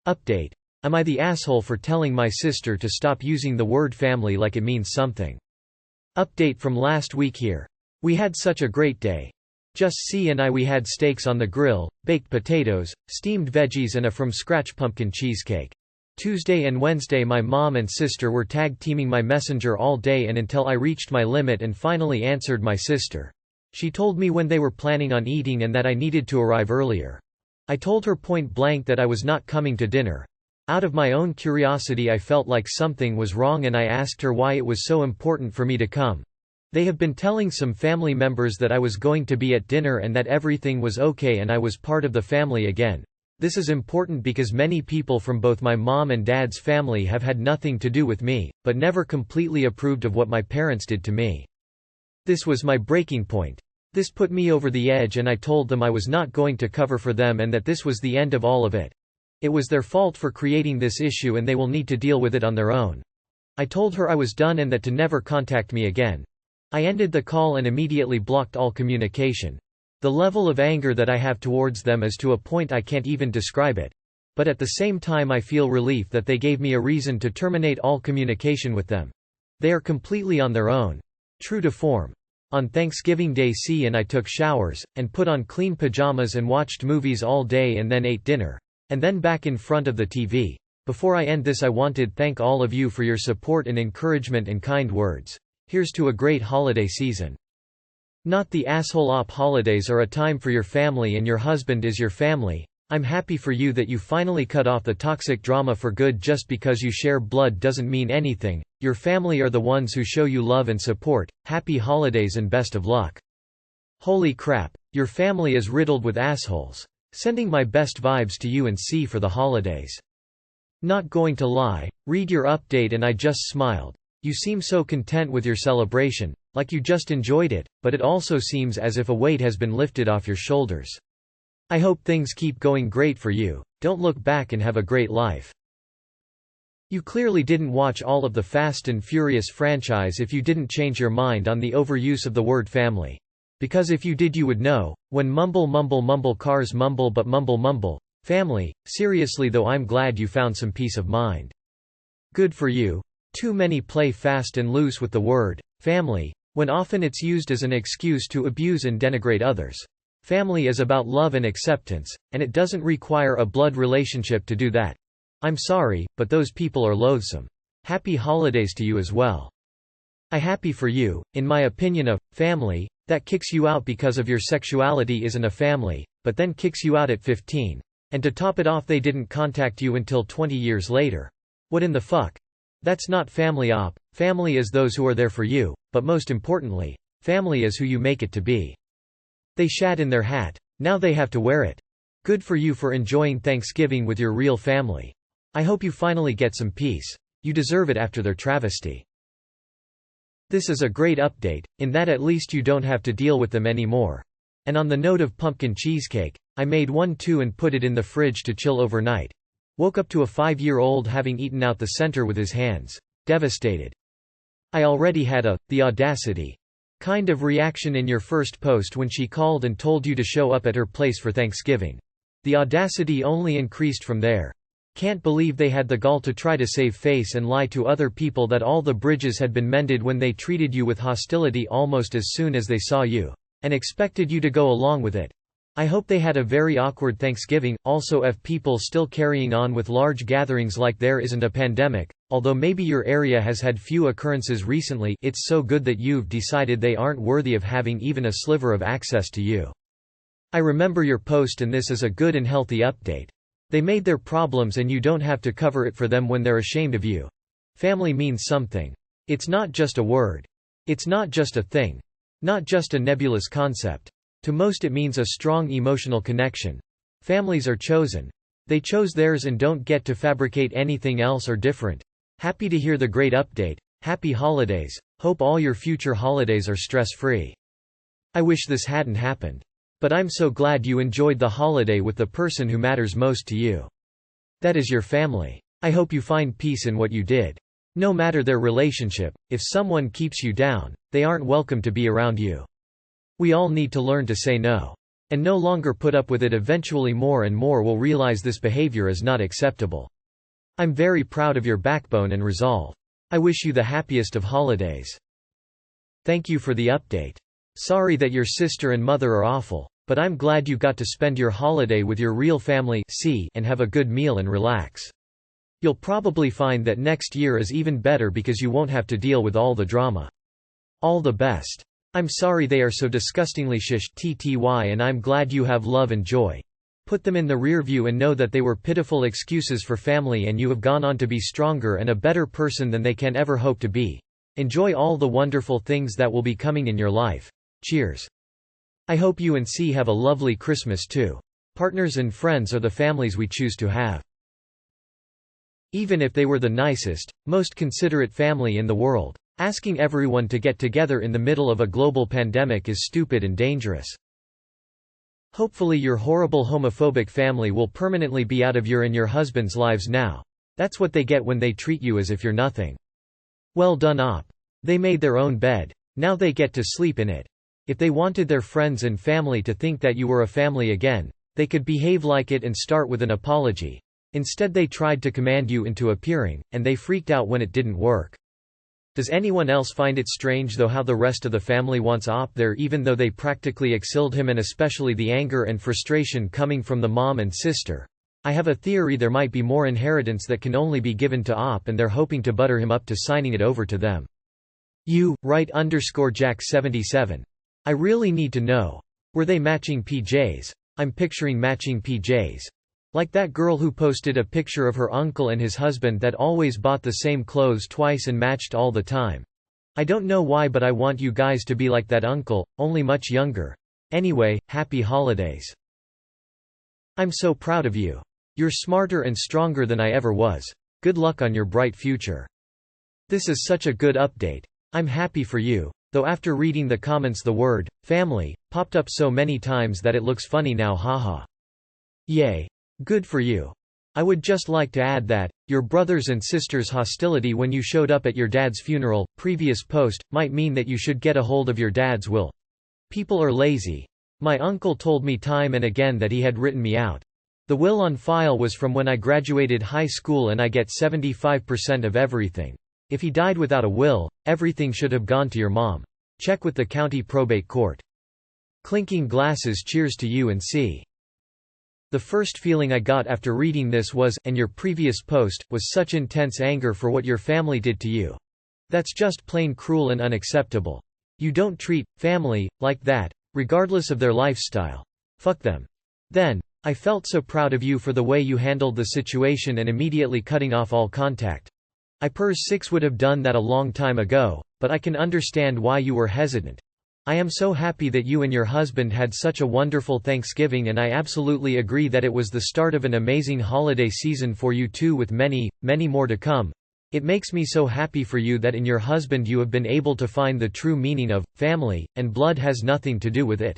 Update. Am I the asshole for telling my sister to stop using the word family like it means something? Update from last week here. We had such a great day. Just C and we had steaks on the grill, baked potatoes, steamed veggies and a from-scratch pumpkin cheesecake. Tuesday and Wednesday my mom and sister were tag-teaming my messenger all day and until I reached my limit and finally answered my sister. She told me when they were planning on eating and that I needed to arrive earlier. I told her point blank that I was not coming to dinner. Out of my own curiosity I felt like something was wrong and I asked her why it was so important for me to come. They have been telling some family members that I was going to be at dinner and that everything was okay and I was part of the family again. This is important because many people from both my mom and dad's family have had nothing to do with me, but never completely approved of what my parents did to me. This was my breaking point. This put me over the edge and I told them I was not going to cover for them and that this was the end of all of it. It was their fault for creating this issue and they will need to deal with it on their own. I told her I was done and that to never contact me again. I ended the call and immediately blocked all communication. The level of anger that I have towards them is to a point I can't even describe it. But at the same time I feel relief that they gave me a reason to terminate all communication with them. They are completely on their own. True to form. On Thanksgiving Day C and I took showers, and put on clean pajamas and watched movies all day and then ate dinner. And then back in front of the TV. Before I end this I wanted thank all of you for your support and encouragement and kind words. Here's to a great holiday season. Not the asshole op. Holidays are a time for your family and your husband is your family. I'm happy for you that you finally cut off the toxic drama for good. Just because you share blood doesn't mean anything. Your family are the ones who show you love and support. Happy holidays and best of luck. Holy crap, your family is riddled with assholes. Sending my best vibes to you and C for the holidays. Not going to lie, read your update and I just smiled. You seem so content with your celebration, like you just enjoyed it, but it also seems as if a weight has been lifted off your shoulders. I hope things keep going great for you. Don't look back and have a great life. You clearly didn't watch all of the Fast and Furious franchise if you didn't change your mind on the overuse of the word family. Because if you did you would know, when mumble mumble mumble cars mumble but mumble mumble, family, seriously though I'm glad you found some peace of mind. Good for you. Too many play fast and loose with the word family, when often it's used as an excuse to abuse and denigrate others. Family is about love and acceptance, and it doesn't require a blood relationship to do that. I'm sorry, but those people are loathsome. Happy holidays to you as well. I'm happy for you. In my opinion, a family that kicks you out because of your sexuality isn't a family, but then kicks you out at 15. And to top it off they didn't contact you until 20 years later. What in the fuck? That's not family op. Family is those who are there for you, but most importantly, family is who you make it to be. They shat in their hat. Now they have to wear it. Good for you for enjoying Thanksgiving with your real family. I hope you finally get some peace. You deserve it after their travesty. This is a great update, in that at least you don't have to deal with them anymore. And on the note of pumpkin cheesecake, I made one too and put it in the fridge to chill overnight. Woke up to a 5-year-old having eaten out the center with his hands. Devastated. I already had the audacity kind of reaction in your first post when she called and told you to show up at her place for Thanksgiving. The audacity only increased from there. Can't believe they had the gall to try to save face and lie to other people that all the bridges had been mended when they treated you with hostility almost as soon as they saw you, and expected you to go along with it. I hope they had a very awkward Thanksgiving. Also, if people still carrying on with large gatherings like there isn't a pandemic, although maybe your area has had few occurrences recently, it's so good that you've decided they aren't worthy of having even a sliver of access to you. I remember your post and this is a good and healthy update. They made their problems and you don't have to cover it for them when they're ashamed of you. Family means something. It's not just a word. It's not just a thing. Not just a nebulous concept. To most it means a strong emotional connection. Families are chosen. They chose theirs and don't get to fabricate anything else or different. Happy to hear the great update. Happy holidays. Hope all your future holidays are stress-free. I wish this hadn't happened. But I'm so glad you enjoyed the holiday with the person who matters most to you. That is your family. I hope you find peace in what you did. No matter their relationship, if someone keeps you down, they aren't welcome to be around you. We all need to learn to say no. and no longer put up with it. Eventually more and more will realize this behavior is not acceptable. I'm very proud of your backbone and resolve. I wish you the happiest of holidays. Thank you for the update. Sorry that your sister and mother are awful, but I'm glad you got to spend your holiday with your real family and have a good meal and relax. You'll probably find that next year is even better because you won't have to deal with all the drama. All the best. I'm sorry they are so disgustingly shish tty, and I'm glad you have love and joy. Put them in the rear view and know that they were pitiful excuses for family, and you have gone on to be stronger and a better person than they can ever hope to be. Enjoy all the wonderful things that will be coming in your life. Cheers. I hope you and C have a lovely Christmas too. Partners and friends are the families we choose to have. Even if they were the nicest, most considerate family in the world, asking everyone to get together in the middle of a global pandemic is stupid and dangerous. Hopefully your horrible homophobic family will permanently be out of your and your husband's lives now. That's what they get when they treat you as if you're nothing. Well done, Op. They made their own bed. Now they get to sleep in it. If they wanted their friends and family to think that you were a family again, they could behave like it and start with an apology. Instead they tried to command you into appearing, and they freaked out when it didn't work. Does anyone else find it strange though how the rest of the family wants Op there even though they practically exiled him, and especially the anger and frustration coming from the mom and sister? I have a theory there might be more inheritance that can only be given to Op, and they're hoping to butter him up to signing it over to them. Jack77. I really need to know. Were they matching PJs? I'm picturing matching PJs. Like that girl who posted a picture of her uncle and his husband that always bought the same clothes twice and matched all the time. I don't know why, but I want you guys to be like that uncle, only much younger. Anyway, happy holidays. I'm so proud of you. You're smarter and stronger than I ever was. Good luck on your bright future. This is such a good update. I'm happy for you, though after reading the comments the word family popped up so many times that it looks funny now, haha. Yay. Good for you. I would just like to add that your brothers and sisters' hostility when you showed up at your dad's funeral, previous post, might mean that you should get a hold of your dad's will. People are lazy. My uncle told me time and again that he had written me out. The will on file was from when I graduated high school, and I get 75% of everything. If he died without a will, everything should have gone to your mom. Check with the county probate court. Clinking glasses, cheers to you and C. The first feeling I got after reading this was, and your previous post, was such intense anger for what your family did to you. That's just plain cruel and unacceptable. You don't treat family like that, regardless of their lifestyle. Fuck them. Then, I felt so proud of you for the way you handled the situation and immediately cutting off all contact. I pers 6 would have done that a long time ago, but I can understand why you were hesitant. I am so happy that you and your husband had such a wonderful Thanksgiving, and I absolutely agree that it was the start of an amazing holiday season for you too, with many, many more to come. It makes me so happy for you that in your husband you have been able to find the true meaning of family, and blood has nothing to do with it.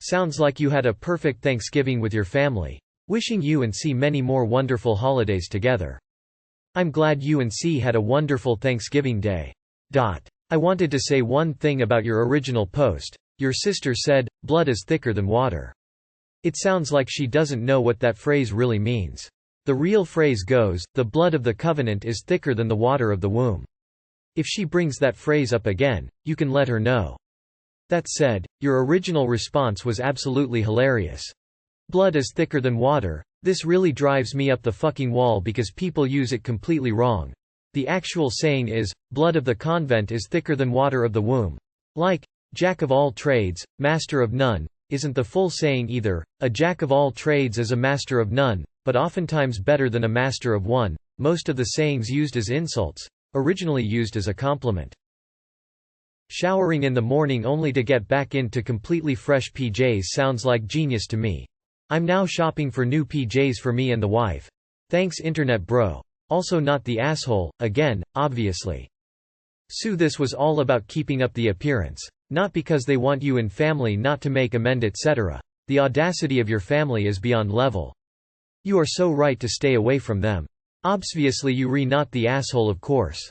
Sounds like you had a perfect Thanksgiving with your family. Wishing you and C many more wonderful holidays together. I'm glad you and C had a wonderful Thanksgiving Day. I wanted to say one thing about your original post. Your sister said, blood is thicker than water. It sounds like she doesn't know what that phrase really means. The real phrase goes, the blood of the covenant is thicker than the water of the womb. If she brings that phrase up again, you can let her know. That said, your original response was absolutely hilarious. Blood is thicker than water. This really drives me up the fucking wall because people use it completely wrong. The actual saying is, blood of the convent is thicker than water of the womb. Like, jack of all trades, master of none, isn't the full saying either. A jack of all trades is a master of none, but oftentimes better than a master of one. Most of the sayings used as insults, originally used as a compliment. Showering in the morning only to get back into completely fresh PJs sounds like genius to me. I'm now shopping for new PJs for me and the wife. Thanks internet bro. Also not the asshole, again, obviously. Sue, this was all about keeping up the appearance. Not because they want you and family not to make amend etc. The audacity of your family is beyond level. You are so right to stay away from them. Obviously you re not the asshole, of course.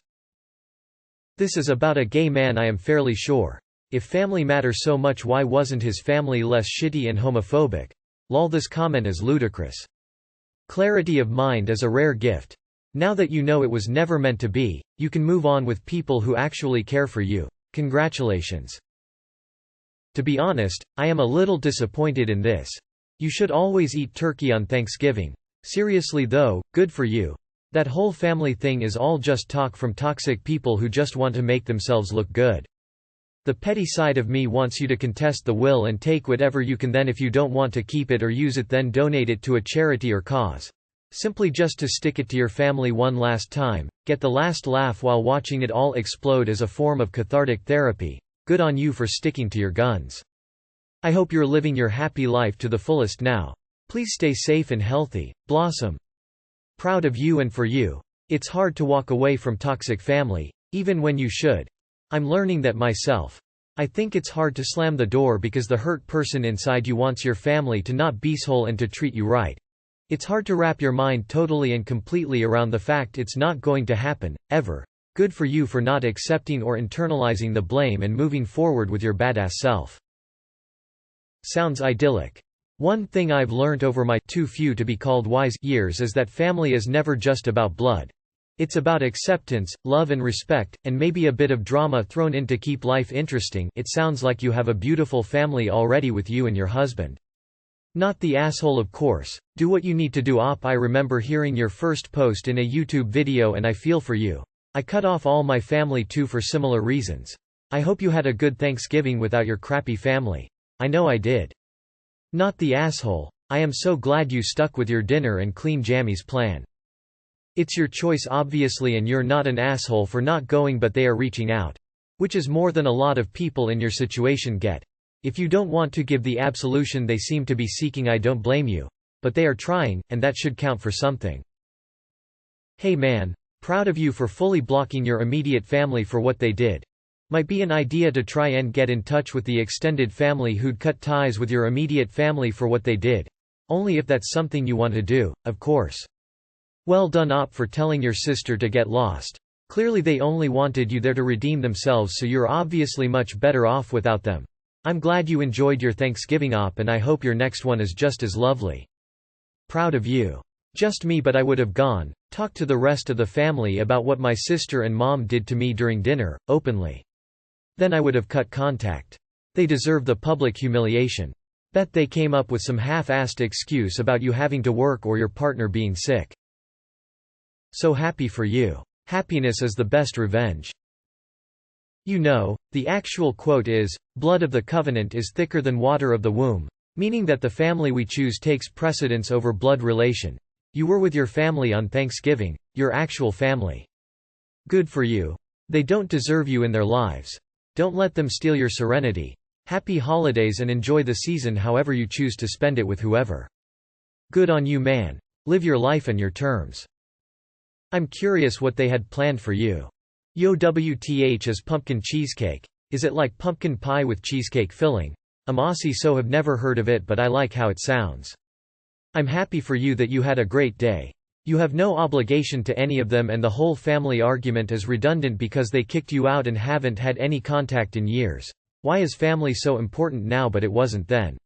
This is about a gay man, I am fairly sure. If family matters so much, why wasn't his family less shitty and homophobic? Lol, this comment is ludicrous. Clarity of mind is a rare gift. Now that you know it was never meant to be, you can move on with people who actually care for you. Congratulations. To be honest, I am a little disappointed in this. You should always eat turkey on Thanksgiving. Seriously though, good for you. That whole family thing is all just talk from toxic people who just want to make themselves look good. The petty side of me wants you to contest the will and take whatever you can, then if you don't want to keep it or use it, then donate it to a charity or cause. Simply just to stick it to your family one last time, get the last laugh while watching it all explode as a form of cathartic therapy. Good on you for sticking to your guns. I hope you're living your happy life to the fullest now. Please stay safe and healthy. Blossom. Proud of you and for you. It's hard to walk away from toxic family, even when you should. I'm learning that myself. I think it's hard to slam the door because the hurt person inside you wants your family to not beeshole and to treat you right. It's hard to wrap your mind totally and completely around the fact it's not going to happen, ever. Good for you for not accepting or internalizing the blame and moving forward with your badass self. Sounds idyllic. One thing I've learnt over my too few to be called wise years is that family is never just about blood. It's about acceptance, love and respect, and maybe a bit of drama thrown in to keep life interesting. It sounds like you have a beautiful family already with you and your husband. Not the asshole, of course. Do what you need to do. I remember hearing your first post in a YouTube video and I feel for you. I cut off all my family too for similar reasons. I hope you had a good Thanksgiving without your crappy family. I know I did. Not the asshole. I am so glad you stuck with your dinner and clean jammies plan. It's your choice obviously, and you're not an asshole for not going, but they are reaching out. Which is more than a lot of people in your situation get. If you don't want to give the absolution they seem to be seeking, I don't blame you. But they are trying, and that should count for something. Hey man, proud of you for fully blocking your immediate family for what they did. Might be an idea to try and get in touch with the extended family who'd cut ties with your immediate family for what they did. Only if that's something you want to do, of course. Well done for telling your sister to get lost. Clearly they only wanted you there to redeem themselves, so you're obviously much better off without them. I'm glad you enjoyed your Thanksgiving and I hope your next one is just as lovely. Proud of you. Just me, but I would have gone, talked to the rest of the family about what my sister and mom did to me during dinner, openly. Then I would have cut contact. They deserve the public humiliation. Bet they came up with some half-assed excuse about you having to work or your partner being sick. So happy for you. Happiness is the best revenge. You know, the actual quote is, "Blood of the covenant is thicker than water of the womb," meaning that the family we choose takes precedence over blood relation. You were with your family on Thanksgiving, your actual family. Good for you. They don't deserve you in their lives. Don't let them steal your serenity. Happy holidays and enjoy the season however you choose to spend it with whoever. Good on you, man. Live your life on your terms. I'm curious what they had planned for you. Yo, WTH is pumpkin cheesecake. Is it like pumpkin pie with cheesecake filling? I'm Aussie, so have never heard of it, but I like how it sounds. I'm happy for you that you had a great day. You have no obligation to any of them, and the whole family argument is redundant because they kicked you out and haven't had any contact in years. Why is family so important now but it wasn't then?